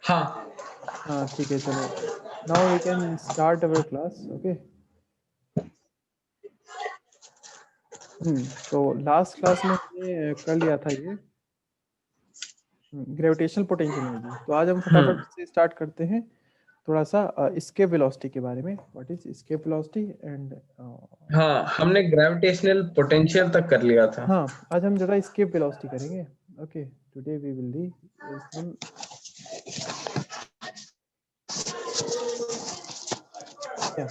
हाँ हाँ ठीक है, चलो now we can start our class. Okay, तो लास्ट क्लास में हमने कर लिया था ये ग्रेविटेशनल पोटेंशियल एनर्जी। तो आज हम फटाफट से स्टार्ट करते हैं थोड़ा सा एस्केप वेलोसिटी के बारे में। What is escape velocity and हाँ, हमने ग्रेविटेशनल पोटेंशियल तक कर लिया था। हाँ, आज हम जरा एस्केप वेलोसिटी करेंगे। ओके, टुडे वी विल डी हम क्या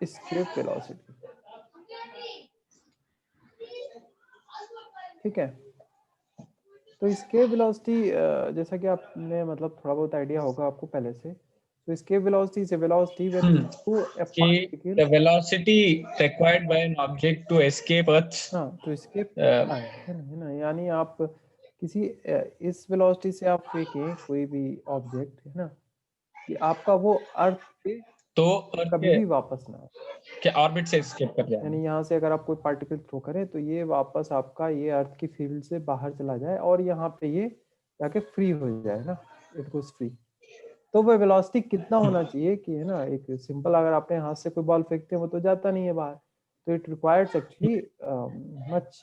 एस्केप वेलोसिटी, ठीक है। तो एस्केप वेलोसिटी जैसा कि आपने मतलब थोड़ा बहुत आइडिया होगा आपको पहले से। तो escape velocity is a velocity when through a कि particle, the velocity required by an object to escape Earth's हाँ टू एस्केप uh, है ना, यानी आप किसी इस वेलोसिटी से आप फेंकें कोई भी ऑब्जेक्ट, है ना, कि आपका वो अर्थ पे तो अर्थ कभी भी वापस ना आए। के ऑर्बिट से escape कर जाए। यानी यहाँ से अगर आप कोई पार्टिकल थ्रो करें तो ये वापस आपका ये अर्थ की फील्ड से बाहर चला जाए और यहाँ पे ये जाके फ्री हो जाए ना, इट गोज फ्री। तो वो वेलोसिटी कितना होना चाहिए कि, है ना, एक सिंपल अगर आपने हाथ से कोई बॉल फेंकते हैं वो तो जाता नहीं है बाहर, तो it requires actually much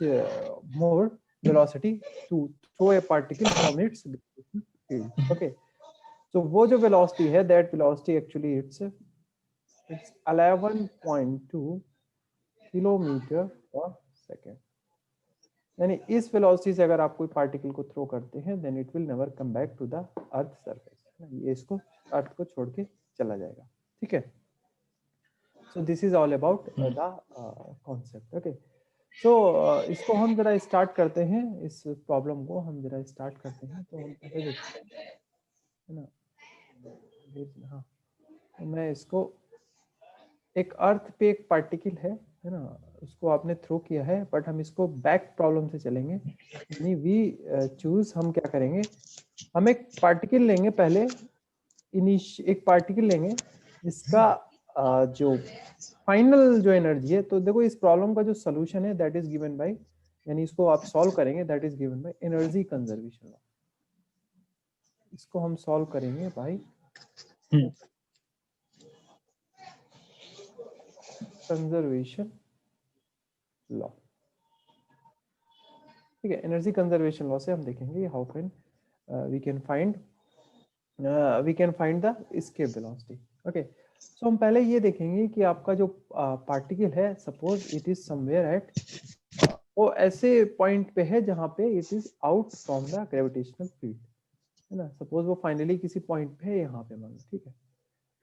more velocity to throw a particle from its field. Okay, so वो जो वेलोसिटी है, that velocity actually it's 11.2 kilometre per second. यानी इस वेलोसिटी से अगर आप कोई पार्टिकल को थ्रो करते हैं then it will never come back to the earth surface, ये इसको अर्थ को छोड़ के चला जाएगा, ठीक है। So this is all about the concept. Okay, so इसको हम जरा स्टार्ट करते हैं, इस प्रॉब्लम को हम जरा स्टार्ट करते हैं। तो हम पहले देखते हैं, है ना, हाँ, तो मैं इसको एक अर्थ पे एक पार्टिकल है ना, उसको आपने थ्रो किया है, बट हम इसको बैक प्रॉब्लम से चलेंगे। यानी वी चूज, हम क्या करेंगे, हम एक पार्टिकल लेंगे पहले, एक पार्टिकल लेंगे जिसका जो फाइनल जो एनर्जी है। तो देखो इस प्रॉब्लम का जो सोल्यूशन है दैट इज गिवन बाय, यानी इसको आप सॉल्व करेंगे that is given by energy conservation law. इसको हम सॉल्व करेंगे बाय कंजर्वेशन लॉ, ठीक है। एनर्जी कंजर्वेशन लॉ से हम देखेंगे how can we can find the escape velocity. Okay, so हम पहले ये देखेंगे कि आपका जो पार्टिकल है, suppose it is somewhere at, वो ऐसे पॉइंट पे है जहां पे it is out from the gravitational field, है ना। सपोज वो फाइनली किसी पॉइंट पे है यहाँ पे, मान लो, ठीक है।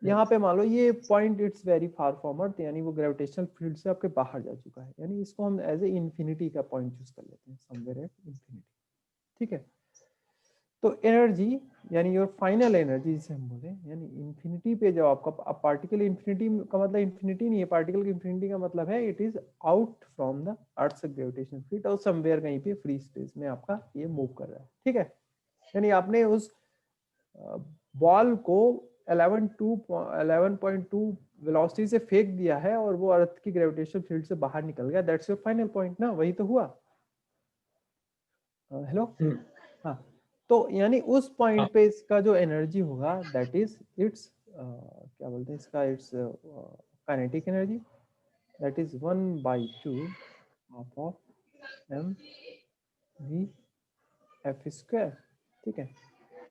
यहाँ पे मान लो ये point it's very far from earth, यानी वो ग्रेविटेशनल फील्ड से आपके बाहर जा चुका है, यानी इसको हम एज ए इंफिनिटी का पॉइंट चूज कर लेते हैं, समवेयर एट इंफिनिटी, ठीक है। तो एनर्जी यानी योर फाइनल एनर्जी जिसे हम बोले, यानी इंफिनिटी पे जब आपका पार्टिकल, इंफिनिटी का मतलब इंफिनिटी नहीं है, पार्टिकल की इंफिनिटी का मतलब है it is out from the earth gravitational field और समवेयर कहीं पे फ्री स्पेस में आपका ये मूव कर रहा है, ठीक है। यानी आपने उस बॉल को 11.2 वेलोसिटी से फेंक दिया है और वो अर्थ की ग्रेविटेशनल फील्ड से बाहर निकल गया, दैट्स योर फाइनल पॉइंट ना, वही तो हुआ। हेलो, हाँ, तो यानी उस पॉइंट पे इसका जो एनर्जी होगा दैट इज इट्स क्या बोलते हैं इसका, it's kinetic energy, that is 1/2 of M V F square, ठीक है।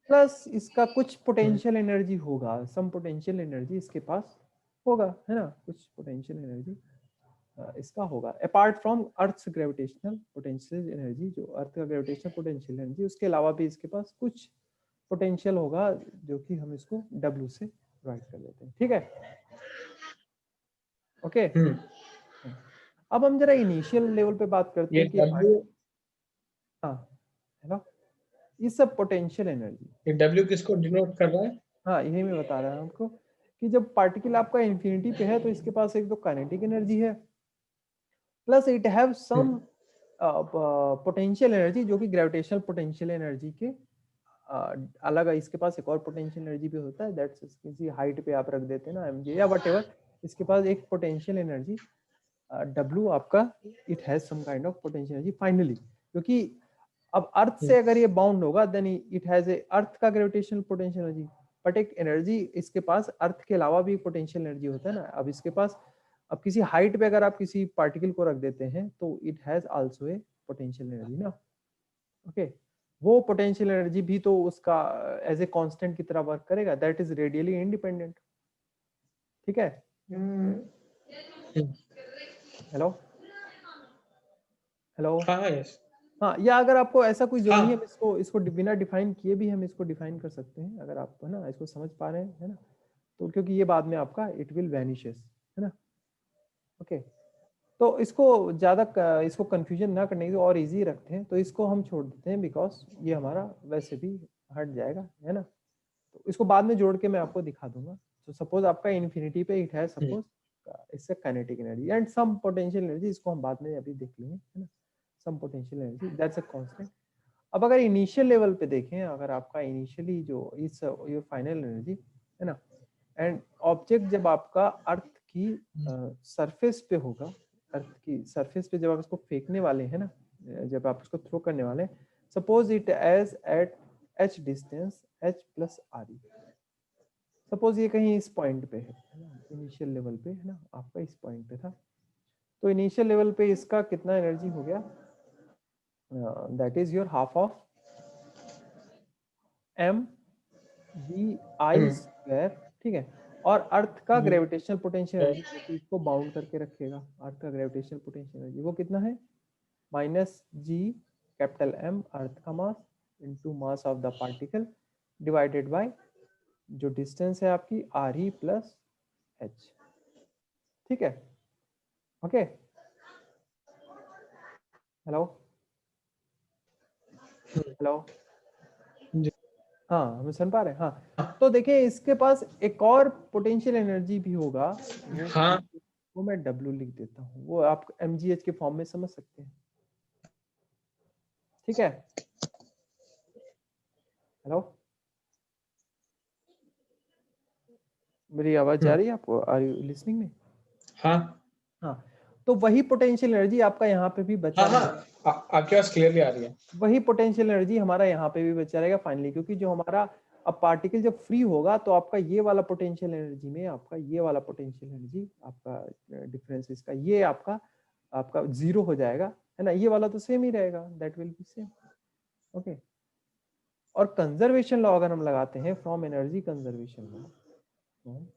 प्लस इसका कुछ पोटेंशियल एनर्जी होगा, सम पोटेंशियल एनर्जी इसके पास होगा, है ना, कुछ पोटेंशियल एनर्जी इसका होगा apart from earth gravitational potential energy, जो अर्थ का ग्रेविटेशनल पोटेंशियल एनर्जी, उसके अलावा भी इसके पास कुछ पोटेंशियल होगा जो कि हम इसको W से राइट कर देते हैं, ठीक है। ओके, अब हम जरा इनिशियल लेवल पे बात करते ये हैं कि W, हाँ, है ना, ये सब पोटेंशियल एनर्जी, ये W किसको डिनोट कर रहा है? हाँ यही मैं बता रहा हूँ आपको कि जब पार्टिकल आपका इंफिनिटी पे है तो इसके पास एक तो काइनेटिक एनर्जी है, plus it have some potential energy जो कि ग्रेविटेशनल पोटेंशियल एनर्जी के अलग है। इसके पास एक और पोटेंशियल एनर्जी भी होता है, दैट्स किसी हाइट पे आप रख देते हैं ना, mg या व्हाटएवर, इसके पास एक पोटेंशियल एनर्जी W आपका, it has some kind of potential energy finally. क्योंकि अब अर्थ से अगर ये बाउंड होगा then it has a earth का ग्रेविटेशनल पोटेंशियल एनर्जी, बट एक एनर्जी इसके पास अर्थ के अलावा भी पोटेंशियल एनर्जी होता है ना। अब इसके पास अब किसी हाइट पे अगर आप किसी पार्टिकल को रख देते हैं तो it has also a potential energy ना। ओके, वो पोटेंशियल एनर्जी भी तो उसका एज ए कांस्टेंट की तरह वर्क करेगा, दैट इज रेडियली इंडिपेंडेंट। ठीक है, हेलो हेलो, हाँ यस, हाँ, या अगर आपको ऐसा कोई जरूरी है, हम हाँ इसको इसको बिना डिफाइन किए भी हम इसको डिफाइन कर सकते हैं, अगर आप है ना इसको समझ पा रहे हैं, है ना। तो क्योंकि ये बाद में आपका इट विल वैनिशेस, है ना। ओके, तो इसको ज्यादा इसको कंफ्यूजन ना करने की और इजी रखते हैं, तो इसको हम छोड़ देते हैं बिकॉज ये हमारा वैसे भी हट जाएगा, है ना। तो इसको बाद में जोड़ के मैं आपको दिखा दूंगा। तो सपोज आपका इन्फिनिटी पे इट है सपोज इससे kinetic energy and some potential energy, इसको हम बाद में अभी देख लेंगे, है ना। Some potential energy that's a constant. अब अगर इनिशियल लेवल पे देखें, अगर आपका इनिशियली जो इस योर फाइनल एनर्जी, है ना, एंड ऑब्जेक्ट जब आपका अर्थ की सरफेस पे होगा, अर्थ की सरफेस पे जब आप इसको फेंकने वाले हैं ना, जब आप इसको थ्रो करने वाले हैं, suppose it as at h distance h plus R E, suppose ये कहीं इस पॉइंट पे है ना, इनिशियल लेवल पे, है ना, आपका इस पॉइंट पे था। तो इनिशियल लेवल पे इसका कितना एनर्जी हो गया, that is your half of m v i square, ठीक है। और अर्थ का ग्रेविटेशनल पोटेंशियल एनर्जी जो कि इसको बाउंड करके रखेगा, अर्थ का ग्रेविटेशनल पोटेंशियल एनर्जी वो कितना है, माइनस जी कैपिटल M अर्थ का mass into mass of the particle divided by जो डिस्टेंस है आपकी आर ई प्लस एच। ठीक है, ओके, हेलो हेलो, हाँ हमें सुन पा रहे हैं, हाँ। तो देखिए इसके पास एक और पोटेंशियल एनर्जी भी होगा, हाँ वो मैं W लिख देता हूँ, वो आप mgh के फॉर्म में समझ सकते हैं। ठीक है, हेलो, मेरी आवाज जा रही है आपको, आर यू लिसनिंग में? हाँ हाँ, तो वही पोटेंशियल एनर्जी आपका यहाँ पे भी बचा हाँ हाँ, रहेगा, आपकी आवाज क्लियरली आ रही है। वही पोटेंशियल एनर्जी हमारा यहाँ पे भी बचा रहेगा फाइनली, क्योंकि जो हमारा अब पार्टिकल जब फ्री होगा तो आपका ये वाला पोटेंशियल एनर्जी में आपका ये वाला पोटेंशियल एनर्जी आपका डिफरेंस इसका ये आपका आपका जीरो हो जाएगा, है ना। ये वाला तो सेम ही रहेगा, that will be same. Okay, और कंजर्वेशन लॉ अगर हम लगाते हैं, from energy conservation law, from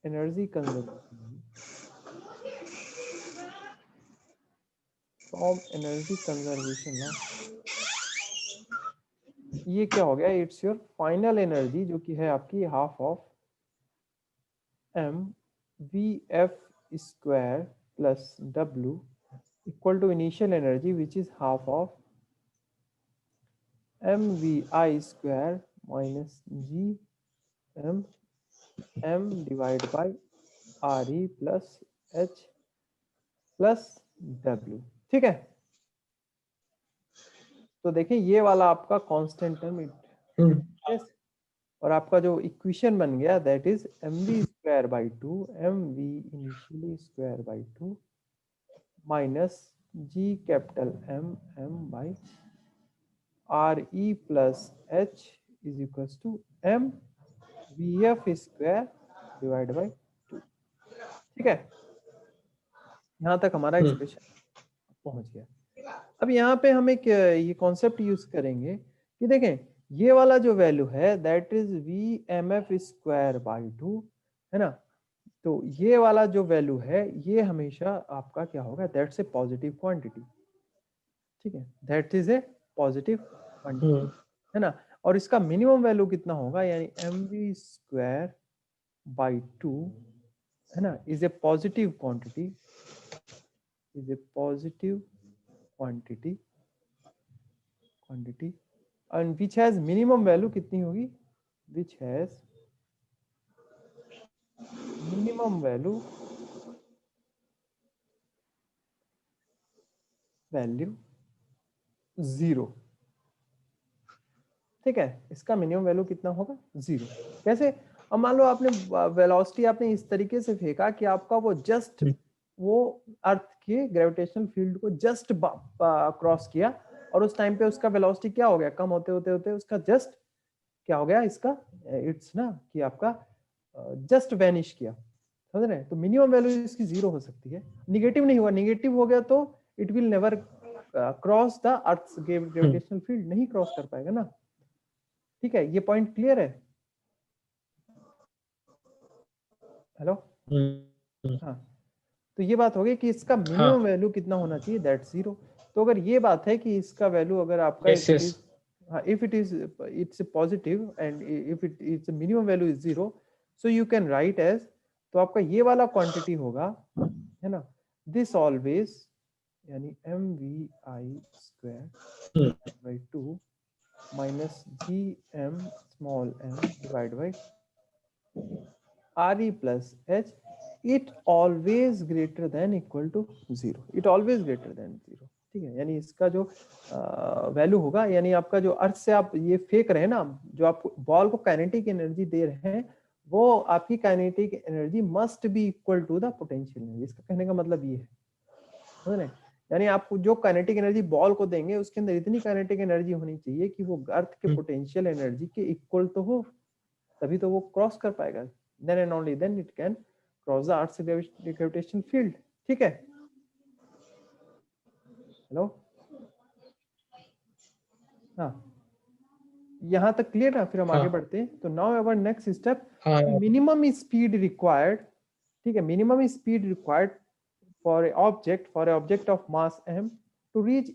energy conservation, from energy conservation law, ये क्या हो गया, इट्स योर फाइनल एनर्जी जो कि है आपकी half of m v f square plus w equal to initial energy which is half of m v i square minus g m divide by r e plus h plus w। ठीक है, तो देखिए ये वाला आपका constant term yes, और आपका जो इक्वेशन बन गया that is mv square by 2 mv initially square by 2 minus g capital M m बाई R E plus H is equal to m V F square divide by 2। ठीक है, यहाँ तक हमारा एक्सप्रेशन पहुंच गया। अब यहाँ पे हम एक ये कॉन्सेप्ट यूज करेंगे कि देखें ये वाला जो वैल्यू है that is V M F square by 2, है ना। तो ये वाला जो वैल्यू है ये हमेशा आपका क्या होगा, दैट्स ए पॉजिटिव क्वांटिटी। ठीक है, that is a positive quantity, है ना। और इसका मिनिमम वैल्यू कितना होगा, यानी एम वी स्क्वायर बाई 2, है ना, is a positive quantity, is a positive quantity and which has minimum value कितनी होगी, विच हैज मिनिमम वैल्यू 0। ठीक है, इसका मिनिमम वैल्यू कितना होगा, 0। कैसे, अब मान लो आपने वेलोसिटी आपने इस तरीके से फेंका कि आपका वो जस्ट वो अर्थ के ग्रेविटेशनल फील्ड को जस्ट क्रॉस किया, और उस टाइम पे उसका वेलोसिटी क्या हो गया, कम होते होते होते उसका जस्ट क्या हो गया, इसका इट्स ना कि आपका जस्ट वैनिश किया, समझ रहे हैं। तो मिनिमम वैल्यू इसकी 0 हो सकती है, निगेटिव नहीं हुआ, निगेटिव हो गया तो it will never cross the earth gravitational field, नहीं क्रॉस कर पाएगा ना। ठीक है, ये पॉइंट क्लियर है। हेलो, हाँ, तो ये बात हो गई कि इसका मिनिमम हाँ वैल्यू कितना होना चाहिए, दैट 0। तो अगर ये बात है कि इसका वैल्यू अगर आपका yes if it yes is, हाँ, if it is it's positive and if it it's minimum value is 0, so you can write as, तो आपका ये वाला क्वांटिटी होगा, है ना, दिस ऑलवेज, यानी mvi² by 2 minus gm small m divided by re plus h, it always greater than equal to 0, it always greater than 0। ठीक है, यानी इसका जो वैल्यू होगा, यानी आपका जो अर्थ से आप ये फेंक रहे हैं ना, जो आप बॉल को काइनेटिक एनर्जी दे रहे हैं, वो आपकी kinetic energy must be equal to the potential energy. इसका कहने का मतलब ये है, समझ रहे हैं, यानी आप जो काइनेटिक एनर्जी बॉल को देंगे उसके अंदर इतनी काइनेटिक एनर्जी होनी चाहिए कि वो अर्थ के पोटेंशियल एनर्जी के इक्वल तो हो, तभी तो वो क्रॉस कर पाएगा, then and only then it can cross the earth's gravitational field। ठीक है, हेलो, हाँ, यहाँ तक क्लियर ना, फिर हम आगे हाँ बढ़ते हैं। तो नाउ अवर नेक्स्ट स्टेप, हाँ मिनिमम स्पीड रिक्वायर्ड। ठीक है, minimum speed required for a object of mass m to reach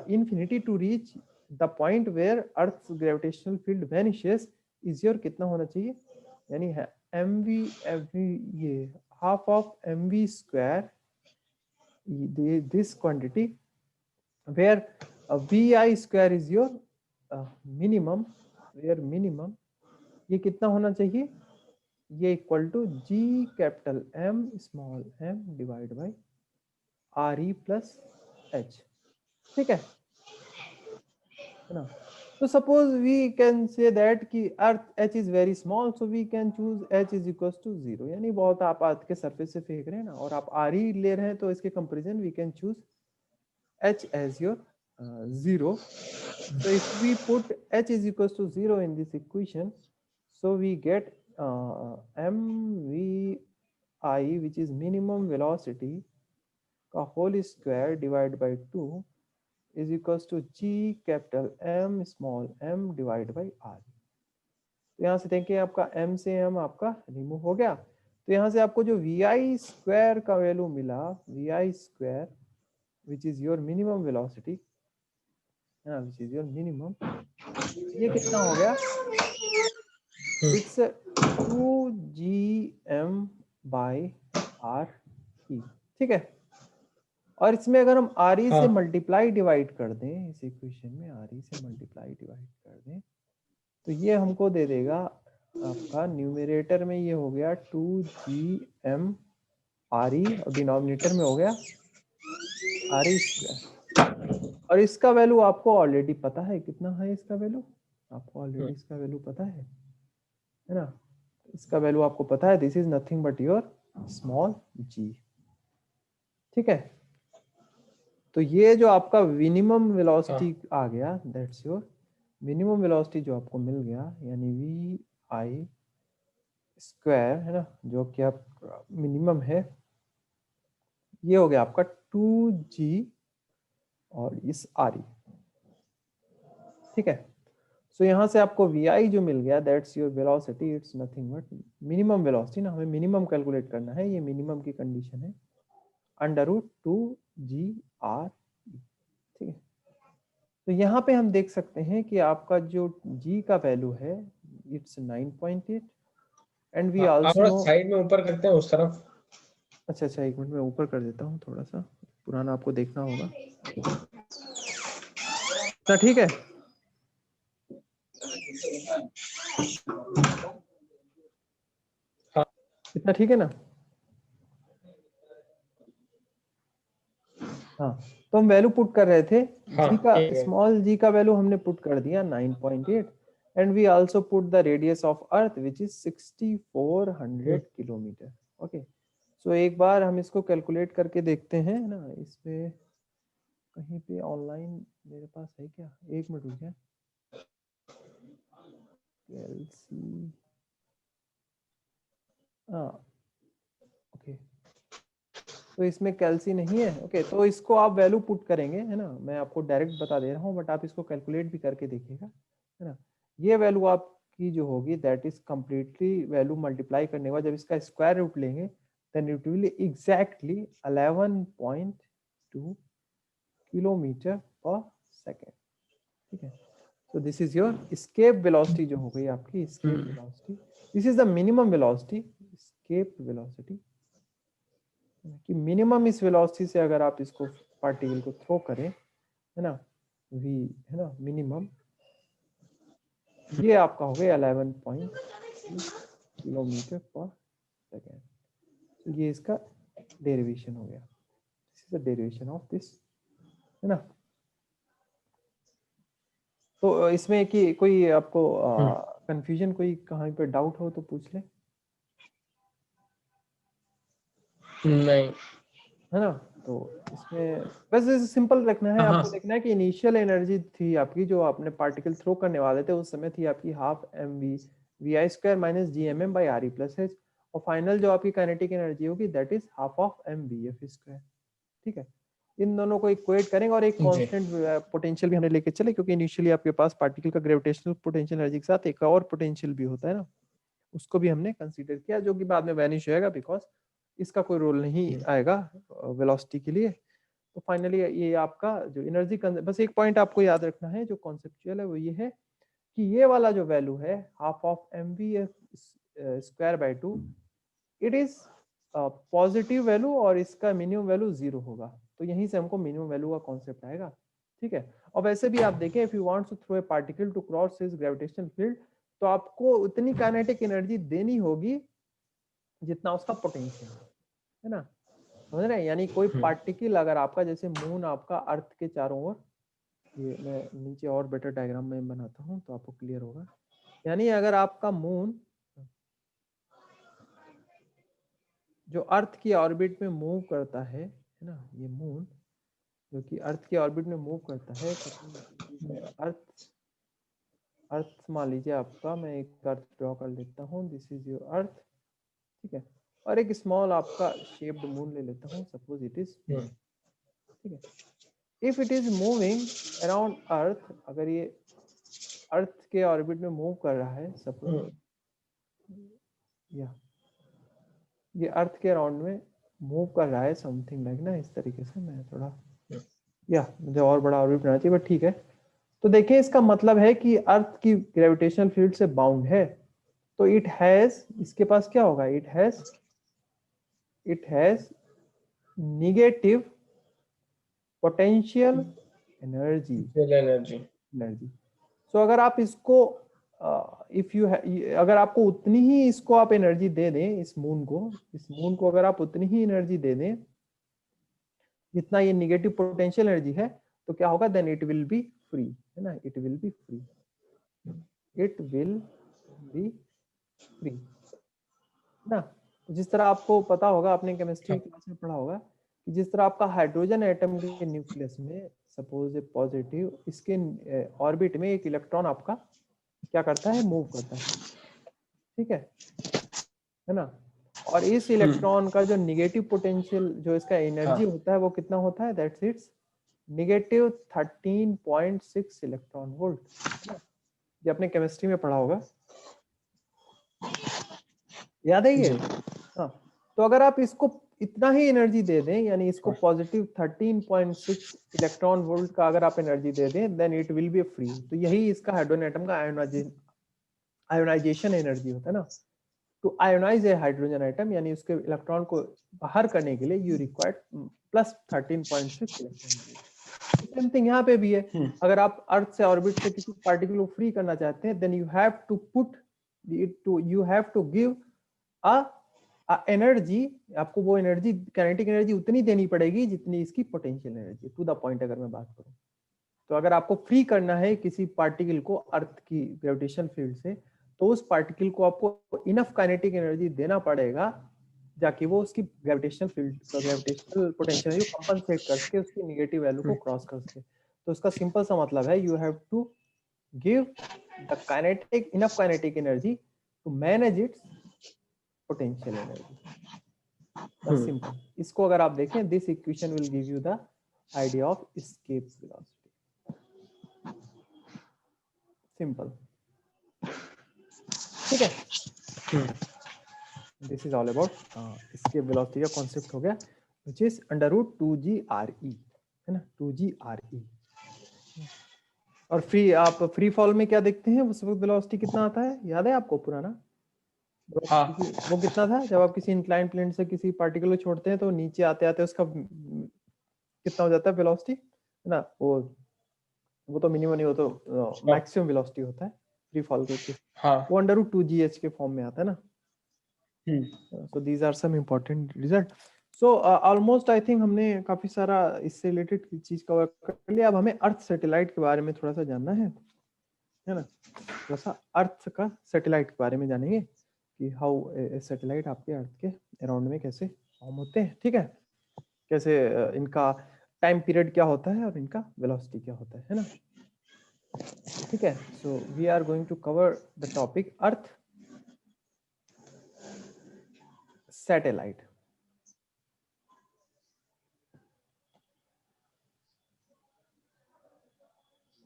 infinity, to reach the point where earth's gravitational field vanishes is your, कितना होना चाहिए, यानी है mv ये half of mv², this quantity where vi² is your minimum, where minimum ये कितना होना चाहिए, ये equal to g capital M small m divide by re plus h। ठीक है ना। तो suppose we can say that कि earth h is very small, so we can choose h is equal to 0, यानी बहुत आप अर्थ के सरफेस से फेंक रहे हैं ना, और आप re ले रहे हैं, तो इसके comparison we can choose h as your 0। So if we put h is equals to 0 in this equation, so we get mvi, which is minimum velocity का whole square divided by 2 is equals to g capital M small m divided by r। तो यहाँ से देखिए आपका m से m आपका remove हो गया, तो यहाँ से आपको जो vi² का वैल्यू मिला, vi² which is your minimum velocity, which is your minimum, ये कितना हो गया, इट्स 2gm by re। ठीक है, और इसमें अगर हम re से हाँ मल्टीप्लाई डिवाइड कर दें, इस इक्वेशन में re से मल्टीप्लाई डिवाइड कर दें, तो ये हमको दे देगा आपका न्यूमरेटर में ये हो गया 2gm re, और डिनोमिनेटर में हो गया re²। और इसका वैल्यू आपको ऑलरेडी पता है, कितना है इसका वैल्यू, आपको ऑलरेडी इसका वैल्यू पता है ना, इसका वैल्यू आपको पता है, this is nothing but your small g। ठीक है, तो ये जो आपका मिनिमम वेलोसिटी आ गया, दैट्स योर मिनिमम वेलोसिटी जो आपको मिल गया, यानी vi² है ना, जो कि आप मिनिमम है, ये हो गया आपका 2g और इस re। ठीक है, सो यहाँ से आपको vi जो मिल गया, that's your velocity, it's nothing but minimum velocity ना, हमें मिनिमम कैलकुलेट करना है, ये मिनिमम की कंडीशन है, √2gr। ठीक है, तो यहाँ पे हम देख सकते हैं कि आपका जो g का वैल्यू है, इट्स 9.8 एंड वी आप आल्सो थोड़ा नो। साइड में ऊपर करते हैं उस तरफ। अच्छा अच्छा, एक मिनट में ऊपर कर देता हूँ, थोड़ा सा पुराना आपको देखना होगा। अच्छा ठीक है, हाँ इतना ठीक है ना। हाँ, तो हम वैल्यू पुट कर रहे थे, हाँ g का ठीक है स्मॉल g का वैल्यू हमने पुट कर दिया 9.8 and we also put the radius of earth which is 6400 kilometre. Okay, so एक बार हम इसको कैलकुलेट करके देखते हैं ना, इसमें कहीं पे ऑनलाइन मेरे पास है क्या, एक मिनट रुकिए। कैल्सी, हाँ ओके, तो इसमें कैल्सी नहीं है। ओके, तो इसको आप वैल्यू पुट करेंगे, है ना, मैं आपको डायरेक्ट बता दे रहा हूँ, बट आप इसको कैलकुलेट भी करके देखिएगा, है ना। ये वैल्यू आपकी जो होगी that is completely value multiply करने के बाद जब इसका स्क्वायर रूट लेंगे then it will exactly 11.2 kilometre per second. ठीक है, so this is your escape velocity जो हो गई आपकी escape velocity, this is the minimum velocity, escape velocity, कि मिनिमम इस वेलोसिटी से अगर आप इसको पार्टिकल को थ्रो करें, है ना, v, है ना, मिनिमम ये आपका हो गया 11.2 किलोमीटर पर सेकेंड। ये इसका डेरिवेशन हो गया, this is the derivation of this, है ना। तो इसमें कि कोई आपको कंफ्यूजन, कोई कहीं पे डाउट हो तो पूछ ले, नहीं। है ना। तो इसमें बस ऐसे सिंपल रखना है, हाँ आपको देखना है कि इनिशियल एनर्जी थी आपकी जो आपने पार्टिकल थ्रो करने वाले थे उस समय थी आपकी half M V V I square minus G M M by R E plus H, और फाइनल जो आपकी काइनेटिक एनर्जी होगी that is half of M V F square. ठीक है, इन दोनों को इक्वेट करेंगे और एक कांस्टेंट पोटेंशियल भी हमने लेके चले, क्योंकि इनिशियली आपके पास पार्टिकल का ग्रेविटेशनल पोटेंशियल एनर्जी के साथ एक और पोटेंशियल भी होता है ना, उसको भी हमने कंसीडर किया जो कि बाद में वैनिश होएगा बिकॉज इसका कोई रोल नहीं आएगा वेलोसिटी के लिए। तो फाइनली ये आपका जो एनर्जी, बस एक पॉइंट आपको याद रखना है जो कॉन्सेप्चुअल है वो ये है कि ये वाला जो वैल्यू है half of M V F square by 2 it is positive value और इसका मिनिमम वैल्यू 0 होगा, तो यहीं से हमको मिनिमम वैल्यू का कॉन्सेप्ट आएगा। ठीक है, और वैसे भी आप देखें if you want to throw a particle to cross his gravitational field तो आपको उतनी काइनेटिक एनर्जी देनी होगी जितना उसका पोटेंशियल है ना, समझ रहे हैं। यानी कोई पार्टिकल अगर आपका, जैसे मून आपका अर्थ के चारों ओर, ये मैं नीचे और बेटर डायग्राम में बनाता हूँ तो आपको क्लियर होगा। यानी अगर आपका मून जो अर्थ की ऑर्बिट में मूव करता है ना, ये मून जो कि अर्थ की ऑर्बिट में मूव करता है, अर्थ अर्थ मान लीजिए आपका, मैं एक अर्थ ड्रॉ कर लेता हूँ, दिस इज योर अर्थ। ठीक है, और एक स्मॉल आपका शेप्ड मून ले लेता हूँ, सपोज इट इज, ठीक है। If it is moving around earth, अगर ये अर्थ के ऑर्बिट में मूव कर रहा है सपोज, या ये अर्थ के अराउंड में मूव कर रहा है समथिंग लाइक ना, इस तरीके से, मैं थोड़ा या मुझे और बड़ा ऑर्बिट बनाना चाहिए बट ठीक है। तो देखिए इसका मतलब है कि अर्थ की ग्रेविटेशनल फील्ड से बाउंड है, तो इट हैज, इसके पास क्या होगा, it has negative potential energy. So अगर आप इसको इफ यू अगर आपको उतनी ही इसको आप एनर्जी दे दें, इस मून को अगर आप उतनी ही एनर्जी दे दें जितना ये नेगेटिव पोटेंशियल एनर्जी है, तो क्या होगा, then it will be free, है ना, it will be free, it will be free ना। जिस तरह आपको पता होगा, आपने केमिस्ट्री क्लास में पढ़ा होगा कि जिस तरह आपका हाइड्रोजन एटम के न्यूक्लियस में सपोज ए पॉजिटिव, इसके ऑर्बिट में एक इलेक्ट्रॉन आपका क्या करता है, मूव करता है, ठीक है ना। और इस इलेक्ट्रॉन का जो नेगेटिव पोटेंशियल, जो इसका एनर्जी होता है वो कितना होता है, that's it's negative 13.6 electron volt. ये आपने केमिस्ट्री में पढ़ा होगा, याद है ये। हाँ, तो अगर आप इसको इतना ही एनर्जी दे दें, यानी इसको पॉजिटिव 13.6 इलेक्ट्रॉन वोल्ट का अगर आप एनर्जी दे दें, then it will be free. तो यही इसका हाइड्रोजन एटम का आयोनाइजेशन एनर्जी होता है ना। To ionize a hydrogen atom, यानी उसके इलेक्ट्रॉन को बाहर करने के लिए you required plus 13.6 electron. Same thing यहाँ पे भी है, अगर आप अर्थ से ऑर्बिट से किसी पार्टिकल को फ्री करना चाहते हैं, then you have to give energy, आपको वो एनर्जी, काइनेटिक एनर्जी उतनी देनी पड़ेगी जितनी इसकी potential energy. To the point अगर मैं बात करूं, तो अगर आपको फ्री करना है किसी पार्टिकल को अर्थ की ग्रेविटेशनल फील्ड से, तो उस पार्टिकल को आपको इनफ काइनेटिक एनर्जी देना पड़ेगा जाके वो उसकी ग्रेविटेशनल फील्ड ग्रेविटेशनल पोटेंशियल है जो कंपनसेट कर सके उसकी नेगेटिव वैल्यू को क्रॉस कर सके। तो उसका सिंपल सा मतलब है you have to give the kinetic enough kinetic energy to manage its potential energy. बस सिंपल। इसको अगर आप देखें this equation will give you the idea of escape velocity. Simple, ठीक है। This is all about escape velocity का concept हो गया which is under root 2GRE है ना, 2GRE। और फ्री आप फ्री फॉल में क्या देखते हैं उस वक्त वेलोसिटी कितना आता है, याद है आपको पुराना? हाँ। वो कितना था जब आप किसी इंक्लाइन प्लेन से किसी पार्टिकल को छोड़ते हैं तो नीचे आते आते उसका कितना हो जाता है वेलोसिटी, है ना? वो तो मिनिमम नहीं, वो तो मैक्सिमम वेलोसिटी होता है फ्री फॉल के केस। हाँ। वो अंडर रूट 2GH के फॉर्म में आता है ना। So these are some important result. So almost I think हमने काफी सारा इससे रिलेटेड चीज कवर कर लिया। अब हमें अर्थ सैटेलाइट के बारे में थोड़ा सा जानना है ना? थोड़ा सा अर्थ का सैटेलाइट के बारे में जानेंगे कि हाउ सैटेलाइट आपके अर्थ के अराउंड में कैसे फॉर्म होते हैं, ठीक है? कैसे इनका टाइम पीरियड क्या होता है और इनका वेलोसिटी क्या होता है ना? ठीक है। So we are going to cover the topic earth satellite.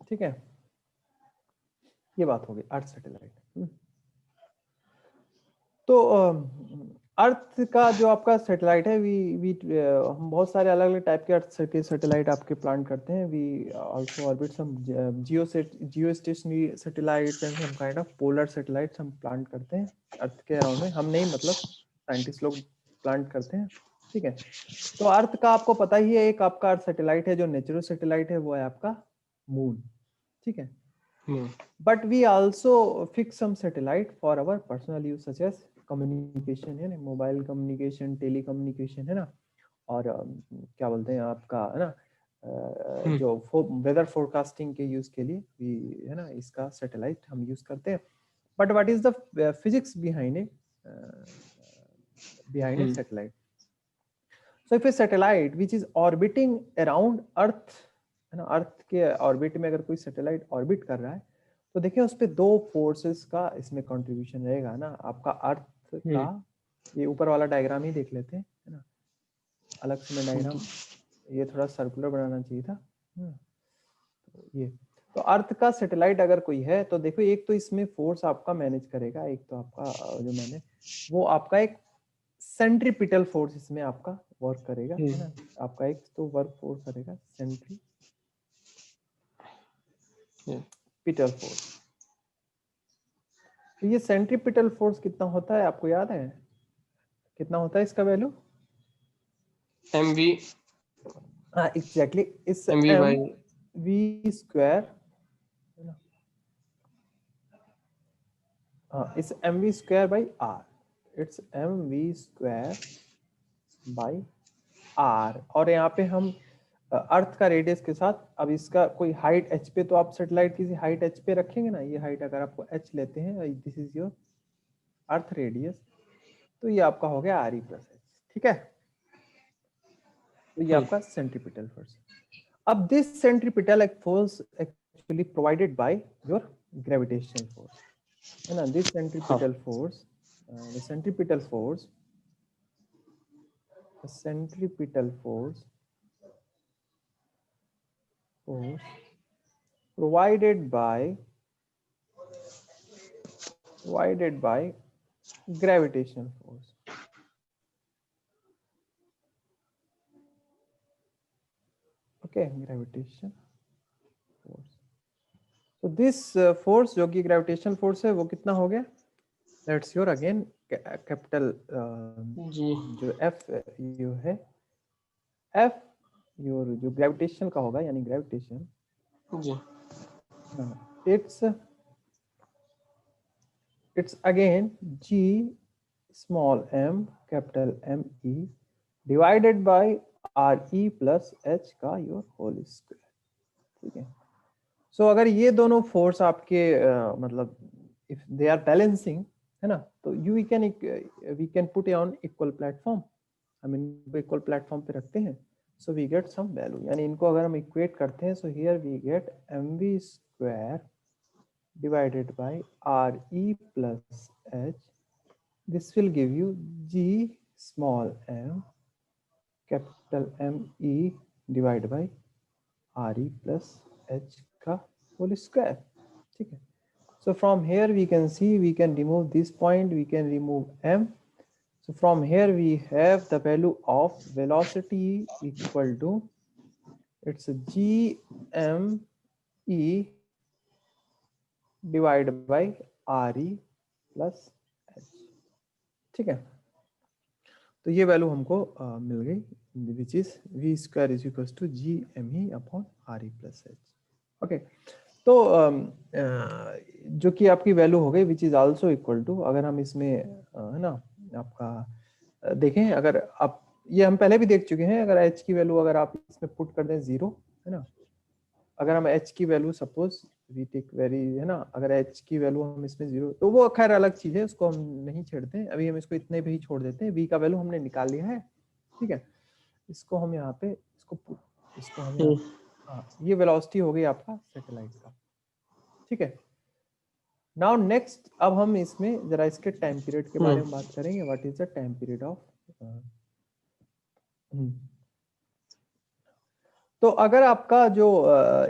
ठीक है, ये बात हो गई अर्थ सैटेलाइट। तो अर्थ का जो आपका सैटेलाइट है वी हम बहुत सारे अलग अलग टाइप के अर्थ के सैटेलाइट आपके प्लान करते हैं। We also orbit some geostationary satellites and some kind of polar satellites हम प्लान करते हैं अर्थ के अराउंड में। हम नहीं, मतलब साइंटिस्ट लोग प्लान करते हैं, ठीक है। तो अर्थ का आपको पता ही है, एक आपका अर्थ सैटेलाइट है जो नेचुरल सैटेलाइट है, वो है आपका मून, ठीक है। But we also fix some satellite for our personal use such as communication, है ना, मोबाइल कम्युनिकेशन, टेलीकम्युनिकेशन, है ना। और क्या बोलते हैं आपका, है ना, जो वेदर फोरकास्टिंग के यूज के लिए भी, है ना, इसका सैटेलाइट हम यूज करते हैं। But what is the physics behind it, behind a satellite? So if a satellite which is orbiting around earth, है ना, अर्थ के ऑर्बिट में अगर कोई सैटेलाइट ऑर्बिट कर रहा है तो देखिए उस पे दो फोर्सेस का इसमें कंट्रीब्यूशन रहेगा ना। आपका अर्थ का ये ऊपर वाला डायग्राम ही देख लेते हैं, है ना, अलग से मैं डायग्राम ये थोड़ा सर्कुलर बनाना चाहिए था। तो ये तो अर्थ का सैटेलाइट अगर कोई है तो देखो एक तो इसमें फोर्स आपका मैनेज करेगा, एक तो आपका जो मैंने वो आपका एक सेंट्रीपिटल फोर्स इसमें आपका वर्क करेगा, है ना। आपका एक तो वर्क फोर्स करेगा सेंट्रीपिटल फोर्स। तो ये सेंट्रीपिटल फोर्स कितना होता है आपको याद है? कितना होता है इसका वैल्यू? mv। हाँ एग्जैक्टली, इस mv by V square, it's mv square by R, it's mv square by R. और यहाँ पे हम अर्थ का रेडियस के साथ, अब इसका कोई हाइट एच पे, तो आप सैटेलाइट किसी हाइट एच पे रखेंगे ना, ये हाइट अगर आपको एच लेते हैं, this is your earth radius, तो ये आपका हो गया आर ई प्लस एच, ठीक है। तो ये आपका सेंट्रीपिटल फोर्स। अब this centripetal force actually provided by your gravitational force, है ना। This centripetal force, the centripetal force provided by gravitational force. Okay, gravitation force. So this force जो कि gravitational force है वो कितना हो गया? That's your again capital जो F यू है, F your जो gravitational का होगा यानी gravitation ji, it's again G small m capital M E divided by R E plus H का your whole square, ठीक है। सो अगर ये दोनों फोर्स आपके मतलब इफ दे आर बैलेंसिंग, है ना। तो we can put on equal platform, हम इनको इक्वल प्लेटफॉर्म पे रखते हैं, so we get some value, यानी इनको अगर हम इक्वेट करते हैं, so here we get mv square divided by re plus h. This will give you g small m capital M e divided by re plus h का whole square. ठीक है. So from here we can see, we can remove this point, we can remove m. So from here we have the value of velocity equal to, it's g m e divided by re plus h. ठीक है. तो ये value हमको मिल गई, which is V square is equal to G M E upon R E plus H. Okay. तो जो कि आपकी वैल्यू हो गई which is also equal to, अगर हम इसमें है ना आपका देखें, अगर आप ये हम पहले भी देख चुके हैं, अगर h की वैल्यू अगर आप इसमें पुट कर दें 0, है ना, अगर हम h की value suppose we take very, है ना, अगर h की वैल्यू हम इसमें 0, तो वो खैर अलग चीज है, उसको हम नहीं छेड़ते हैं अभी, हम इसको इतने भी ही छोड़ देते हैं, v का वैल्यू हमने निकाल लिया है. ठीक है. इसको हम यहाँ पे इसको हम यहाँ, हाँ, ये वेलोसिटी हो गई आपका सैटेलाइट का. ठीक है. नाउ नेक्स्ट, अब हम इसमें जरा इसके टाइम पीरियड के बारे में बात करेंगे. What is the time period of, तो अगर आपका जो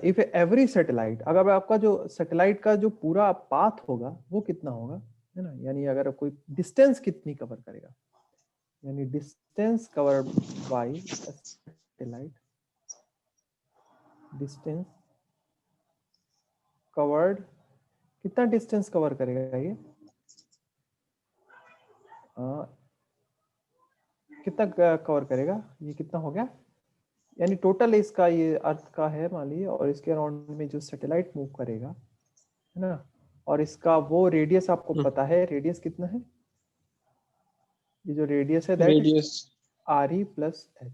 इफ एवरी सैटेलाइट, अगर आपका जो सैटेलाइट का जो पूरा पाथ होगा वो कितना होगा, है ना, यानी अगर कोई डिस्टेंस कितनी कवर करेगा, यानी distance covered by satellite, distance covered, कितना डिस्टेंस कवर करेगा ये, कितना कवर करेगा, ये कितना हो गया, यानी टोटल इसका ये अर्थ का है मान लीजिए, और इसके अराउंड में जो सैटेलाइट मूव करेगा, है ना, और इसका वो रेडियस आपको पता है, रेडियस कितना है, ये जो रेडियस है that is R E plus H.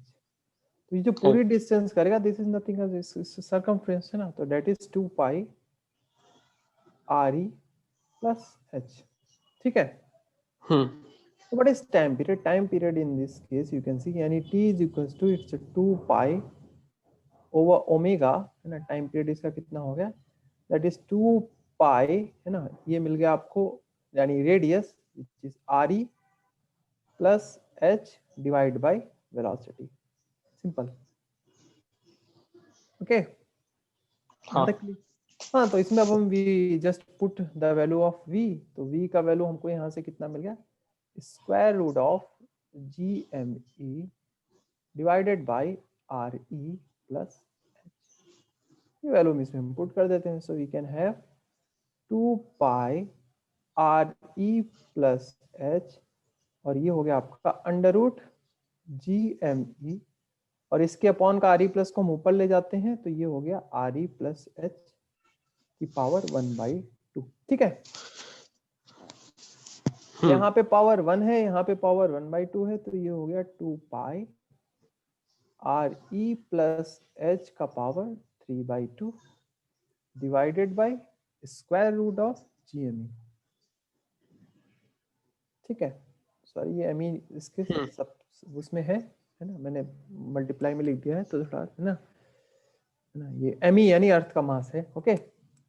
तो ये जो पूरी डिस्टेंस करेगा, this is nothing else, circumference, है ना, तो that is 2 pi R E plus H. ठीक है. So what is time period? Time period in this case you can see, यानी t is equals to, it's a 2 pi over omega, है ना, time period इसका कितना हो गया, that is 2 पाई, है ना, ये मिल गया आपको, यानी radius which is R E plus H divide by velocity. Simple. Okay. हाँ, तो इसमें अब हम we just put the value of v, तो v का वैल्यू हमको यहाँ से कितना मिल गया, square root of G M E divided by R E plus H. ये वैल्यू हम इसमें पुट कर देते हैं, so we can have 2 pi R E plus H, और ये हो गया आपका under root G M E, और इसके अपॉन का आर ई प्लस को हम ऊपर ले जाते हैं, तो ये हो गया आर ई प्लस एच की पावर 1/2. ठीक है. यहाँ पे पावर 1 है, यहाँ पे पावर 1/2 है, तो ये हो गया 2 pi R E plus H का power 3/2 divided by square root of G M E. ठीक है. सॉरी, ये एम ई इसके सब उसमें है ना, मैंने मल्टीप्लाई में लिख दिया है, तो थोड़ा है ना, ये एम ई यानी अर्थ का मास है. ओके.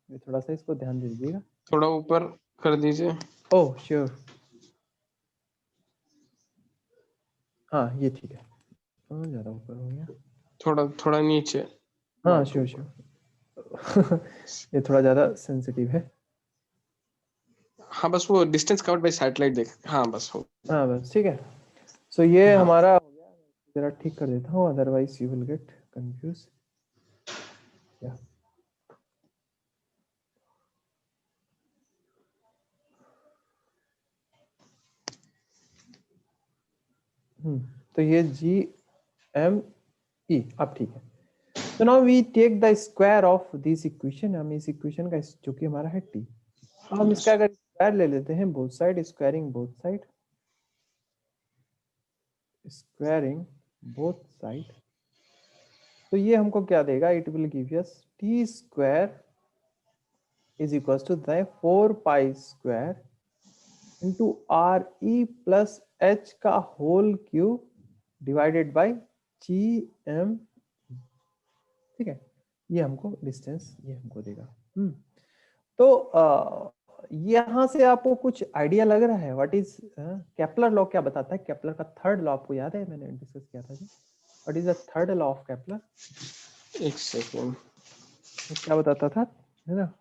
ये थोड़ा सा इसको ध्यान दे दीजिएगा, थोड़ा ऊपर कर दीजिए. Oh sure. हाँ, ये ठीक है. ज्यादा ऊपर हो गया, थोड़ा नीचे. हाँ श्योर श्योर. ये थोड़ा ज्यादा सेंसिटिव है. हाँ, बस वो डिस्टेंस कवर्ड बाय सैटेलाइट देख. हाँ बस हो. हाँ बस ठीक है. सो ये हमारा हो गया, जरा ठीक कर देता हूँ, otherwise you will get confuse. तो ये जी एम ई अब ठीक है. तो now we take the square of this equation, हम इस इक्वेशन का जो कि हमारा है टी, हम इसका अगर स्क्वायर ले लेते हैं both side, squaring both side, squaring both side, तो ये हमको क्या देगा, it will give us T square is equal to 4 pi square into R E plus H का whole cube divided by G M, ठीक है, ये हमको डिस्टेंस ये हमको देगा। तो यहाँ से आपको कुछ आइडिया लग रहा है व्हाट इज केपलर लॉ क्या बताता है? केपलर का थर्ड लॉ आपको याद है, मैंने डिस्कस किया था जी। What is the third law of Kepler? एक सेकेंड। क्या बताता था, है ना?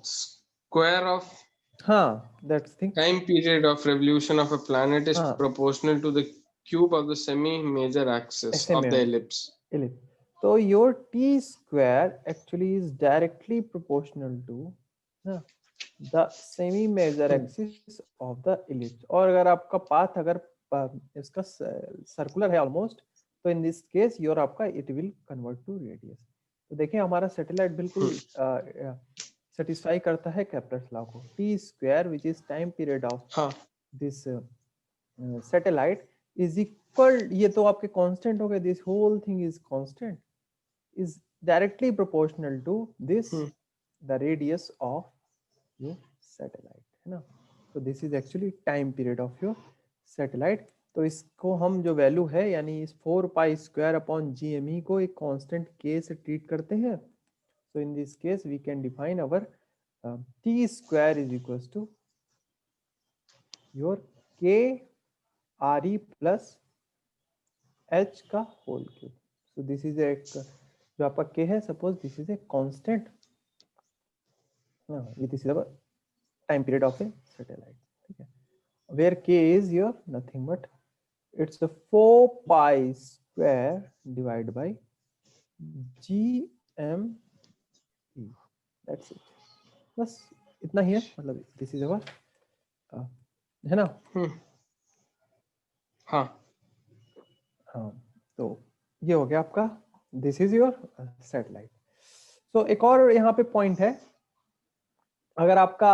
स्क्वायर ऑफ हाँ, that's thing. time period of revolution of a planet is हाँ, proportional to the cube of the semi-major axis ऐसे में of the ellipse. ellipse. तो your T square actually is directly proportional to the semi major axis of the ellipse. और अगर आपका path अगर इसका circular है ऑलमोस्ट, तो इन दिस केस योर आपका it will convert to radius. तो देखिए हमारा सैटेलाइट बिल्कुल सेटिस्फाई करता है केपलर्स लॉ को। T square which is time period of हाँ दिस सैटेलाइट इज इक्वल, ये तो आपके कांस्टेंट हो गए, this whole thing is constant, is directly proportional to this the radius of your satellite, है ना? तो this is actually time period of your satellite। तो इसको हम जो वैल्यू है यानी इस 4 पाई स्क्वायर अपॉन GME को एक कांस्टेंट k से ट्रीट करते हैं। so in this case we can define our t square is equals to your k re plus h का whole cube. so this is एक जो आपका k है, suppose this is a constant, this is our time period of a satellite, ठीक है, where k is your nothing but it's a 4 pi square divided by GME, that's it। बस इतना ही है, मतलब दिस इज अवर, है ना? हाँ हाँ, तो ये हो गया आपका, दिस इज योर सैटेलाइट। सो एक और यहाँ पे पॉइंट है, अगर आपका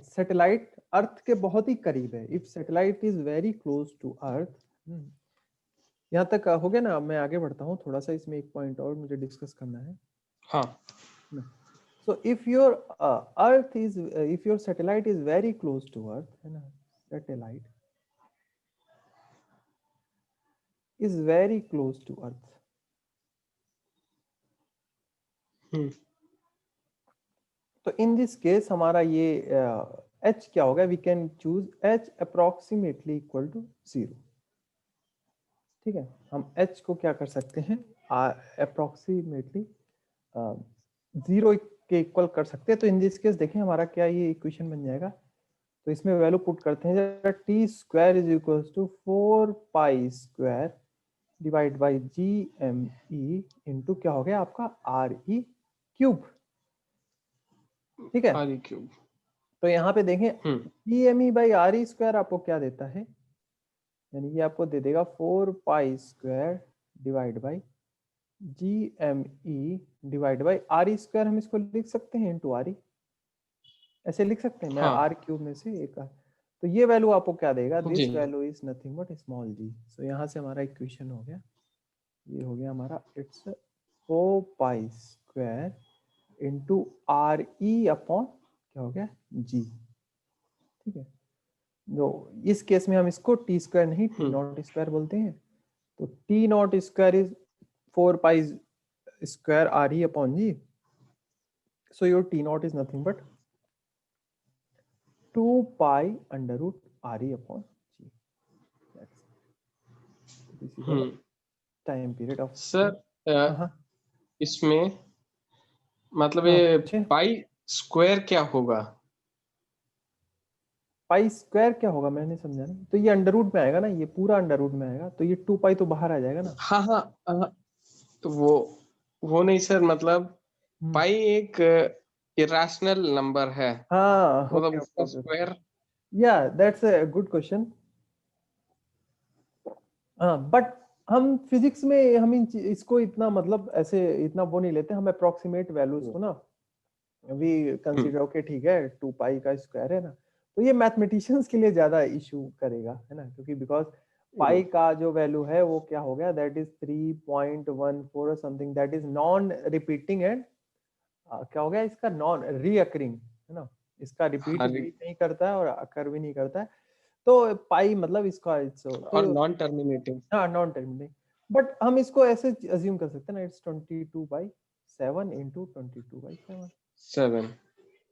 सैटेलाइट अर्थ के बहुत ही करीब है, if satellite is very close to Earth, यहाँ तक हो गया ना? मैं आगे बढ़ता हूँ थोड़ा सा, इसमें एक पॉइंट और मुझे डिस्कस करना है। हाँ so if your Earth is, if your satellite is very close to Earth, है ना, satellite is very close to Earth, तो इन दिस केस हमारा ये h क्या होगा? We can choose h approximately equal to 0, ठीक है। हम h को क्या कर सकते हैं? अप्रोक्सीमेटली 0 के इक्वल कर सकते हैं। तो इन दिस केस देखें हमारा क्या ये इक्वेशन बन जाएगा, तो इसमें वैल्यू पुट करते हैं, T square is equal to 4 pi square divide by GME into क्या हो गया आपका RE क्यूब, ठीक है। RE cube. तो यहाँ पे देखें GME बाई RE स्क्वायर आपको क्या देता है, यानी ये आपको दे देगा 4 pi square divide by GME divide by RE square, हम इसको लिख सकते हैं इनटू RE, ऐसे लिख सकते हैं, मैं हाँ R क्यूब में से एक, तो ये वैल्यू आपको क्या देगा? G this value is nothing but small g। सो यहाँ से हमारा इक्वेशन हो गया, ये हो गया हमारा, it's 4 pi square into RE upon क्या हो गया g, ठीक है। जो इस केस में हम इसको टी स्क्वायर नहीं टी नॉट स्क्वायर बोलते हैं, तो T not square is 4 pi square RE upon g, so your t naught is nothing but 2 pi under root RE upon g, this is the time period of sir इसमें मतलब ये pi square क्या होगा? Pi square क्या होगा मैंने समझा नहीं, तो ये अंडर रूट में आएगा ना, ये पूरा अंडर रूट में आएगा, तो ये 2 पाई तो बाहर आ जाएगा ना। हाँ हाँ तो वो नहीं सर, मतलब पाई एक इरेशनल नंबर है, हाँ, मतलब उसका स्क्वायर। या दैट्स अ गुड क्वेश्चन। हाँ, बट हम फिजिक्स में हम इसको इतना मतलब ऐसे इतना वो नहीं लेते, हम अप्रोक्सीमेट वैल्यूज को ना वी कंसीडर, ओके ठीक है 2 पाई का स्क्वायर है ना, तो ये मैथमेटिशियंस के लिए ज्यादा इशू करेगा, है ना, क्योंकि बिकॉज पाई का जो वैल्यू है वो क्या हो गया, दैट इज 3.14 और something, that is non repeating and क्या हो गया इसका, नॉन रीअकरिंग, है ना, इसका रिपीट हाँ, भी नहीं करता है और अकर भी नहीं करता है। तो पाई मतलब इसका और तो नॉन टर्मिनेटिंग। हाँ नॉन टर्मिनेटिंग, बट हम इसको ऐसे अज्यूम कर सकते हैं ना, इट्स 22/7 इंटू 22/7। 7।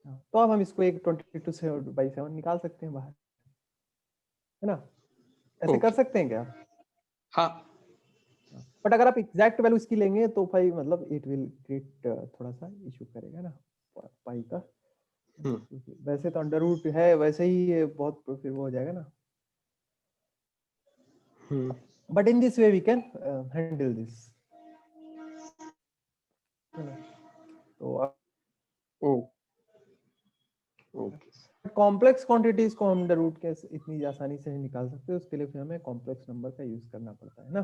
तो अब हम इसको एक 22/7 निकाल सकते हैं बाहर, है ना, ऐसे कर ओके। सकते हैं क्या? हाँ। बट अगर आप एग्जैक्ट वैल्यू इसकी लेंगे तो भाई मतलब इट विल क्रिएट थोड़ा सा इशू करेगा ना पाई का, क्योंकि वैसे तो अंडर रूट है, वैसे ही ये बहुत फिर वो हो जाएगा ना, but in this way we can handle this, है ना। तो कॉम्प्लेक्स क्वांटिटीज को हम अंडर रूट के इतनी आसानी से नहीं निकाल सकते, उसके लिए फिर हमें कॉम्प्लेक्स नंबर का यूज करना पड़ता है ना।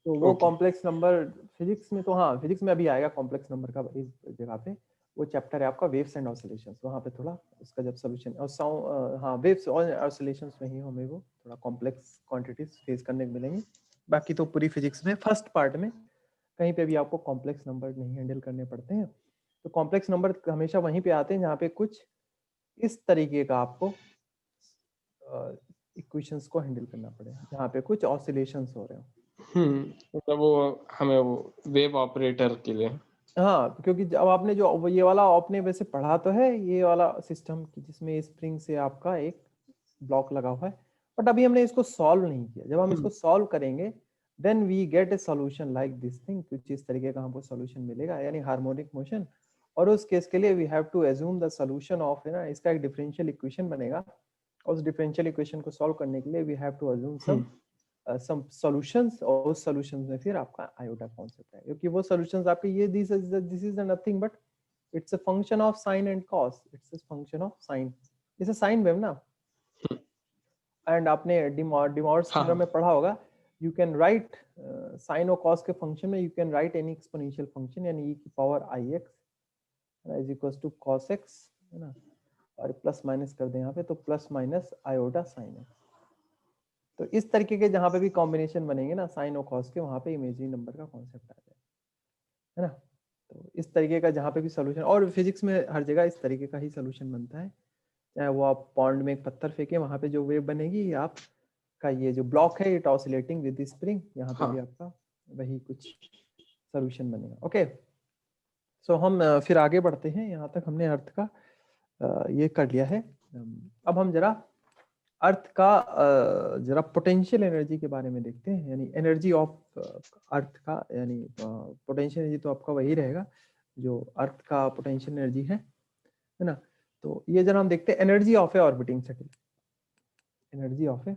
तो वो कॉम्प्लेक्स नंबर फिजिक्स में, तो हाँ फिजिक्स में अभी आएगा कॉम्प्लेक्स नंबर का इस जगह पे, वो चैप्टर है आपका वेव्स एंड ऑसिलेशंस, वहाँ पे थोड़ा उसका जब सोल्यूशन और हाँ वेव्स और ऑसिलेशंस में ही हमें वो थोड़ा कॉम्प्लेक्स क्वांटिटीज फेस करने को मिलेंगे। बाकी तो पूरी फिजिक्स में फर्स्ट पार्ट में कहीं पे भी आपको कॉम्प्लेक्स नंबर नहीं हैंडल करने पड़ते हैं। तो कॉम्प्लेक्स नंबर हमेशा वहीं पे आते हैं जहाँ पे कुछ इस तरीके का आपको इक्वेशंस को हैंडल करना पड़े, जहाँ पे कुछ ऑसिलेशंस हो रहे हो। मतलब वो हमें वो वेव ऑपरेटर के लिए। हाँ क्योंकि जब आपने जो ये वाला आपने वैसे पढ़ा तो है ये वाला सिस्टम की, जिसमें स्प्रिंग से आपका एक ब्लॉक लगा हुआ है, बट अभी हमने इसको सॉल्व नहीं किया। जब हम इसको सॉल्व करेंगे then we get a solution like this thing, कुछ इस तरीके का हमको सॉल्यूशन मिलेगा, यानी हार्मोनिक मोशन। और उस केस के लिए we have to assume the solution of, है ना, इसका एक डिफरेंशियल इक्वेशन बनेगा, और उस डिफरेंशियल इक्वेशन को सॉल्व करने के लिए we have to assume some solutions, और उस solutions में फिर आपका आयोटा कॉन्सेप्ट है, क्योंकि वो solutions आपके ये this is nothing but it's a function of sin and cos, it's a function of sin, it's a sine wave ना। एंड आपने डिमॉर्ट्स थ्योरम में पढ़ा होगा, यू कैन राइट साइन और कॉस के फंक्शन में you can write any exponential function, यानी e की power ix is equals to cos x, है ना, और प्लस माइनस कर दें यहाँ पे, तो plus minus iota sine x। तो इस तरीके के जहां पे भी कॉम्बिनेशन बनेंगे ना साइन और कॉस के, वहां पे इमेजिनरी नंबर का कॉन्सेप्ट आ जाएगा, है ना। तो इस तरीके का जहां पे भी सोल्यूशन, और फिजिक्स में हर जगह इस तरीके का ही सोल्यूशन बनता है, चाहे वो आप पॉन्ड में एक पत्थर फेंके, वहां पे जो वेव बनेगी, आप का ये जो ब्लॉक है इट ऑसिलेटिंग विद स्प्रिंग, यहाँ पे भी आपका वही कुछ सोल्यूशन बनेगा। ओके सो हम फिर आगे बढ़ते हैं, यहाँ तक हमने अर्थ का ये कर लिया है। अब हम जरा अर्थ का जरा पोटेंशियल एनर्जी के बारे में देखते हैं, यानी एनर्जी ऑफ अर्थ का, यानी पोटेंशियल एनर्जी तो आपका वही रहेगा जो अर्थ का पोटेंशियल एनर्जी है ना। तो ये जरा हम देखते हैं energy of A orbiting satellite, energy of A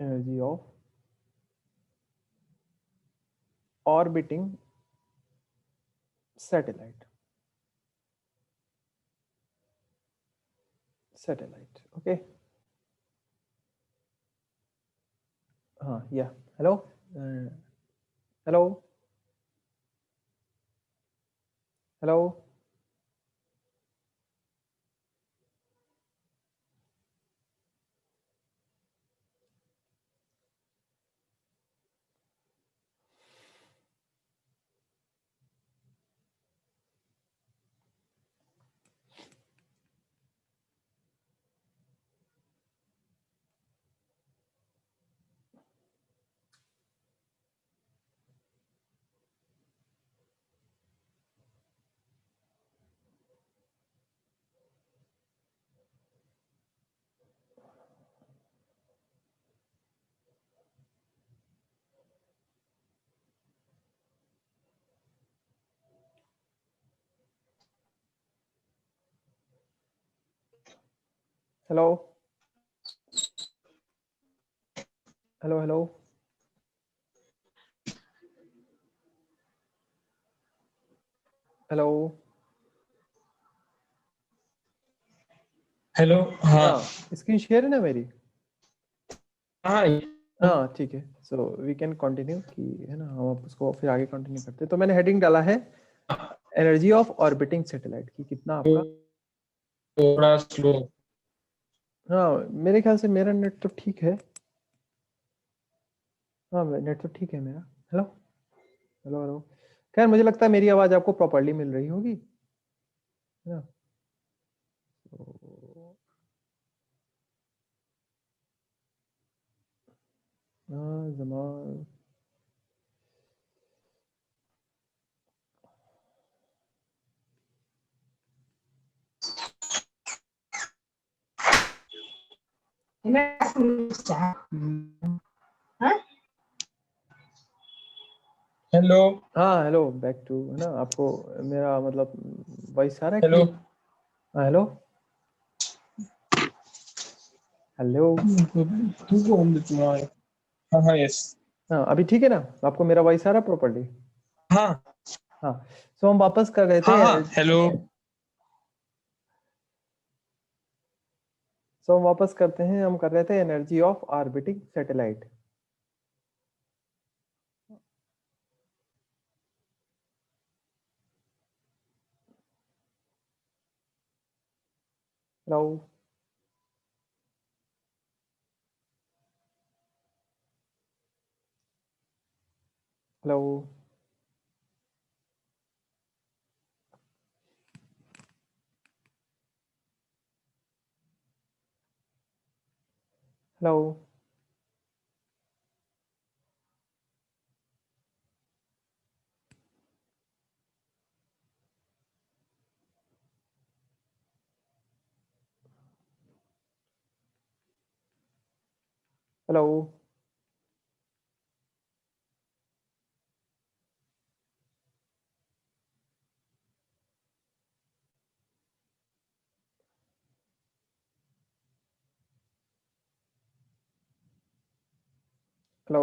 energy of orbiting satellite, satellite okay. हाँ या hello hello hello hello hello hello hello hello. हाँ स्क्रीन शेयर है ना मेरी? हाँ हाँ ठीक है, सो वी कैन कंटिन्यू कि, है ना, हम उसको फिर आगे कंटिन्यू करते हैं। तो मैंने हेडिंग डाला है एनर्जी ऑफ ऑर्बिटिंग सैटेलाइट की, कितना आपका थोड़ा स्लो। हाँ मेरे ख्याल से मेरा नेट तो ठीक है। हाँ नेट तो ठीक है मेरा। Hello hello hello. खैर मुझे लगता है मेरी आवाज़ आपको प्रॉपरली मिल रही होगी, है ना? तो हाँ जमाल। हेलो हाँ हेलो बैक टू, है ना? आपको मेरा मतलब वॉइस आ रहा है हेलो। क्लियर? हाँ हेलो हेलो। तू कौन दे तुम्हारे? हाँ हाँ यस। हाँ अभी ठीक है ना? आपको मेरा वॉइस आ रहा है प्रॉपरली? हाँ हाँ। सो हम वापस कर रहे थे। हाँ हाँ हेलो। सो हम वापस करते हैं, हम कर रहे थे energy of orbiting satellite. Hello hello hello hello hello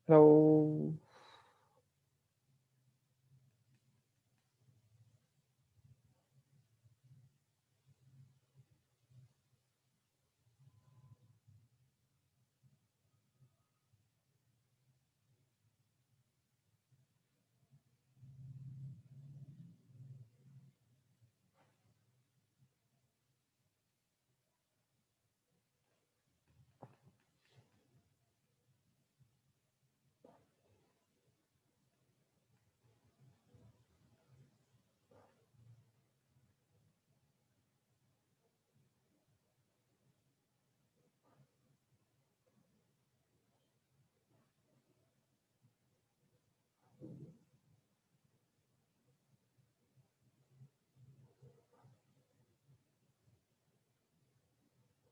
hello.